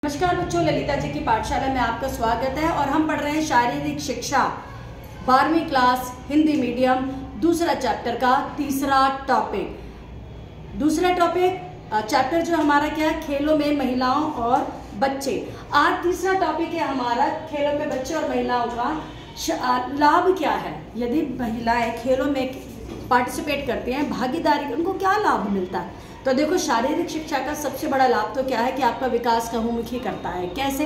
नमस्कार बच्चों, ललिता जी की पाठशाला में आपका स्वागत है और हम पढ़ रहे हैं शारीरिक शिक्षा 12वीं क्लास हिंदी मीडियम दूसरा चैप्टर का तीसरा टॉपिक। दूसरा टॉपिक चैप्टर जो हमारा क्या है, खेलों में महिलाओं और बच्चे। आज तीसरा टॉपिक है हमारा खेलों में बच्चे और महिलाओं का लाभ क्या है। यदि महिलाएं खेलों में पार्टिसिपेट करती हैं, भागीदारी, उनको क्या लाभ मिलता है। तो देखो, शारीरिक शिक्षा का सबसे बड़ा लाभ तो क्या है कि आपका विकास का बहुमुखी करता है। कैसे?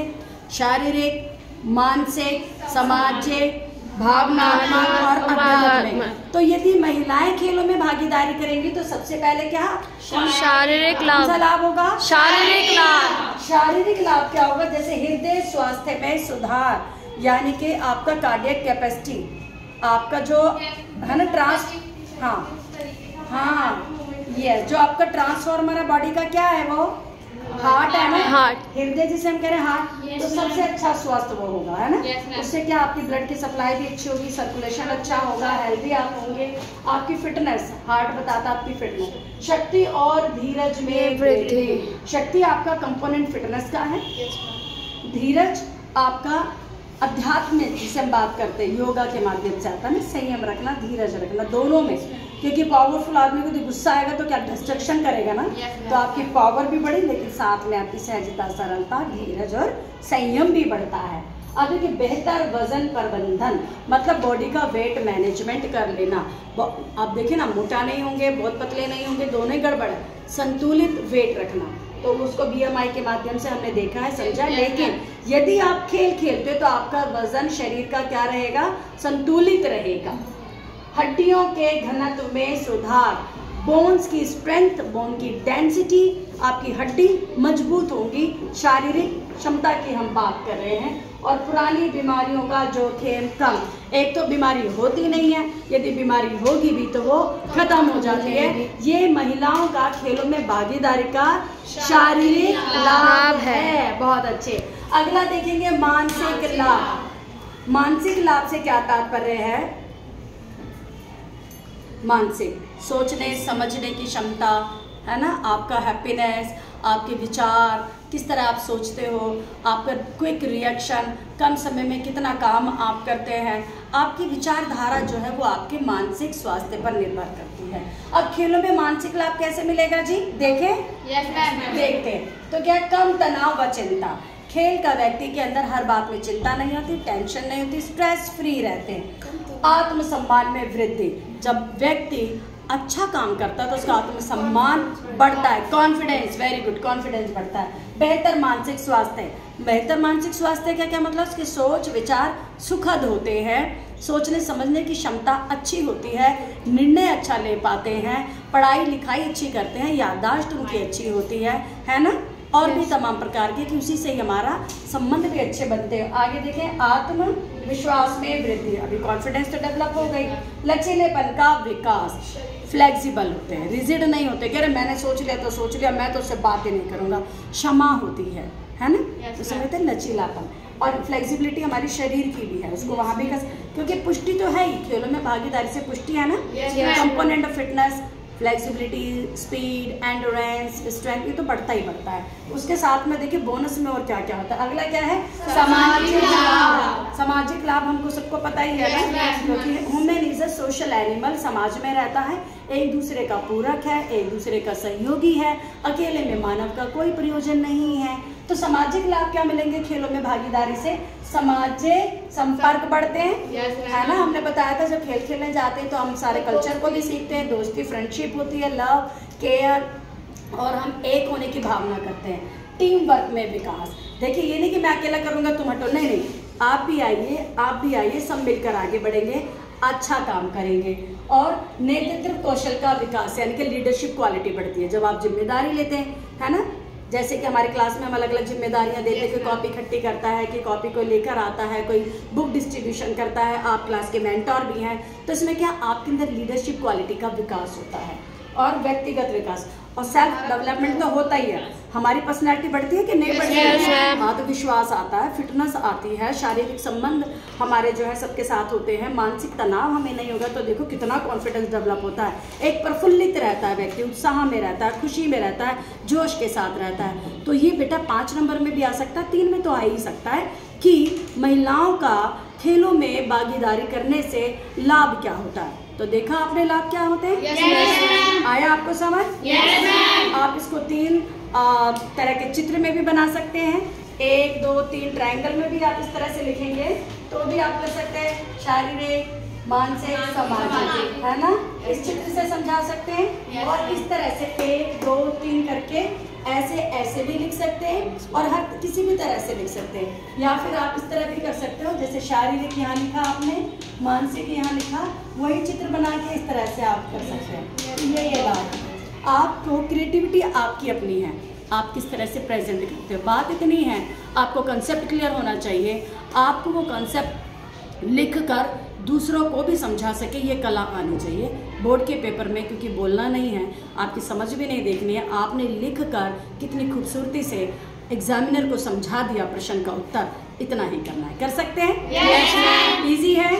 शारीरिक, मानसिक, सामाजिक, भावनात्मक और आध्यात्मिक। तो यदि महिलाएं खेलों में भागीदारी करेंगी तो सबसे पहले क्या शारीरिक लाभ। कौन सा लाभ होगा? शारीरिक लाभ। शारीरिक लाभ क्या होगा? जैसे हृदय स्वास्थ्य में सुधार, यानी कि आपका कार्डियक कैपेसिटी, आपका जो है ना हाँ ये जो आपका ट्रांसफॉर्मर है बॉडी का, क्या है वो? हार्ट है ना। हार्ट, हृदय जिसे हम कह रहे हैं हार्ट, तो सबसे अच्छा स्वास्थ्य वो होगा, है ना। उससे क्या, आपकी ब्लड की सप्लाई भी अच्छी होगी, सर्कुलेशन अच्छा होगा, हेल्दी आप होंगे। आपकी फिटनेस, हार्ट बताता है आपकी फिटनेस। शक्ति और धीरज में वृद्धि। शक्ति आपका कंपोनेंट फिटनेस का है, धीरज आपका अध्यात्म में जिसे हम बात करते हैं योगा के माध्यम से आता है ना। संयम रखना, धीरज रखना, दोनों में। क्योंकि पावरफुल आदमी को तो गुस्सा आएगा तो क्या डिस्ट्रक्शन करेगा ना। तो आपकी पावर भी बढ़ी, लेकिन साथ में आपकी सहजता, सरलता, धीरज और संयम भी बढ़ता है। अब देखिए, बेहतर वजन प्रबंधन, मतलब बॉडी का वेट मैनेजमेंट कर लेना। आप देखिए ना, मोटा नहीं होंगे, बहुत पतले नहीं होंगे, दोनों ही गड़बड़ है। संतुलित वेट रखना, तो उसको BMI के माध्यम से हमने देखा है, समझा। लेकिन यदि आप खेल खेलते तो आपका वजन शरीर का क्या रहेगा? संतुलित रहेगा। हड्डियों के घनत्व में सुधार, बोन्स की स्ट्रेंथ, बोन की डेंसिटी, आपकी हड्डी मजबूत होगी। शारीरिक क्षमता की हम बात कर रहे हैं। और पुरानी बीमारियों का जोखिम कम। एक तो बीमारी होती नहीं है, यदि बीमारी होगी भी तो वो खत्म हो जाती है। ये महिलाओं का खेलों में भागीदारी का शारीरिक लाभ है। बहुत अच्छे। अगला देखेंगे मानसिक लाभ। मानसिक लाभ से क्या तात्पर्य है? मानसिक सोचने समझने की क्षमता, है ना। आपका हैप्पीनेस, आपके विचार, किस तरह आप सोचते हो, आपका क्विक रिएक्शन, कम समय में कितना काम आप करते हैं, आपकी विचारधारा जो है वो आपके मानसिक स्वास्थ्य पर निर्भर करती है। अब खेलों में मानसिक लाभ कैसे मिलेगा जी? देखें। देखते हैं तो क्या, कम तनाव व चिंता। खेल का व्यक्ति के अंदर हर बात में चिंता नहीं होती, टेंशन नहीं होती, स्ट्रेस फ्री रहते हैं। आत्मसम्मान में वृद्धि, जब व्यक्ति अच्छा काम करता है तो उसका आत्मसम्मान बढ़ता है। कॉन्फिडेंस, वेरी गुड, कॉन्फिडेंस बढ़ता है। बेहतर मानसिक स्वास्थ्य। बेहतर मानसिक स्वास्थ्य का क्या मतलब? उसके सोच विचार सुखद होते हैं, सोचने समझने की क्षमता अच्छी होती है, निर्णय अच्छा ले पाते हैं, पढ़ाई लिखाई अच्छी करते हैं, याददाश्त उनकी अच्छी होती है ना। और भी तमाम प्रकार के, कि उसी से ही हमारा संबंध भी अच्छे बनते हैं। आगे देखें, आत्मविश्वास में वृद्धि। अभी कॉन्फिडेंस तो डेवलप हो गई। लचीलेपन का विकास, फ्लेक्सिबल होते हैं, रिजिड नहीं होते कि अरे मैंने सोच लिया तो सोच लिया, मैं तो उससे बात ही नहीं करूँगा। क्षमा होती है ना। तो समझते हैं लचीलापन। और फ्लेक्सिबिलिटी हमारी शरीर की भी है, उसको वहाँ भी क्योंकि पुष्टि तो है ही, खेलों में भागीदारी से पुष्टि है ना। Component of fitness, flexibility, speed, endurance, strength, ये तो बढ़ता ही बढ़ता है। उसके साथ में देखिए बोनस में और क्या क्या होता है। अगला क्या है? सामाजिक लाभ। सामाजिक लाभ हमको सबको पता ही है ना, क्योंकि human is a social animal, समाज में रहता है, एक दूसरे का पूरक है, एक दूसरे का सहयोगी है, अकेले में मानव का कोई प्रयोजन नहीं है। तो सामाजिक लाभ क्या मिलेंगे खेलों में भागीदारी से? सामाजिक संपर्क बढ़ते हैं, है ना। हमने बताया था जब खेल खेलने जाते हैं तो हम सारे कल्चर को भी सीखते हैं, दोस्ती, फ्रेंडशिप होती है, लव, केयर, और हम एक होने की भावना करते हैं। टीम वर्क में विकास। देखिए, ये नहीं कि मैं अकेला करूँगा तुम हटो, नहीं, आप भी आइए, सब मिलकर आगे बढ़ेंगे, अच्छा काम करेंगे। और नेतृत्व कौशल का विकास, यानी कि लीडरशिप क्वालिटी बढ़ती है जब आप जिम्मेदारी लेते हैं, है ना। जैसे कि हमारे क्लास में हम अलग अलग जिम्मेदारियां देते हैं, कोई कॉपी इकट्ठी करता है, कि कॉपी को लेकर आता है, कोई बुक डिस्ट्रीब्यूशन करता है, आप क्लास के मेंटोर भी हैं। तो इसमें क्या, आपके अंदर लीडरशिप क्वालिटी का विकास होता है। और व्यक्तिगत विकास, और सेल्फ डेवलपमेंट तो होता ही है। हमारी पर्सनैलिटी बढ़ती है कि नहीं बढ़ती है? आत्मविश्वास आता है, फिटनेस आती है, शारीरिक संबंध हमारे जो है सबके साथ होते हैं, मानसिक तनाव हमें नहीं होगा तो देखो कितना कॉन्फिडेंस डेवलप होता है। एक प्रफुल्लित रहता है व्यक्ति, उत्साह में रहता है, खुशी में रहता है, जोश के साथ रहता है। तो ये बेटा 5 नंबर में भी आ सकता है, 3 में तो आ ही सकता है कि महिलाओं का खेलों में भागीदारी करने से लाभ क्या होता है। तो देखा आपने लाभ क्या होते हैं? yes, आया आपको समझ? yes, आप इसको 3 तरह के चित्र में भी बना सकते हैं। 1 2 3 ट्रायंगल में भी आप इस तरह से लिखेंगे तो भी आप कर सकते हैं। शारीरिक, मानसिक, सामाजिक, है ना, इस चित्र से समझा सकते हैं। और इस तरह से 1 2 3 करके ऐसे भी लिख सकते हैं और हर किसी भी तरह से लिख सकते हैं। या फिर आप इस तरह भी कर सकते हो, जैसे शारीरिक यहाँ लिखा आपने, मानसिक यहाँ लिखा, वही चित्र बना के इस तरह से आप कर सकते हैं। ये बात आपको क्रिएटिविटी आपकी अपनी है, आप किस तरह से प्रेजेंट करते हो। बात इतनी है, आपको कंसेप्ट क्लियर होना चाहिए, आपको वो कंसेप्ट लिख कर दूसरों को भी समझा सके, ये कला आनी चाहिए बोर्ड के पेपर में। क्योंकि बोलना नहीं है, आपकी समझ भी नहीं देखनी है, आपने लिख कर कितनी खूबसूरती से एग्जामिनर को समझा दिया प्रश्न का उत्तर, इतना ही करना है। कर सकते हैं? yes, इजी है।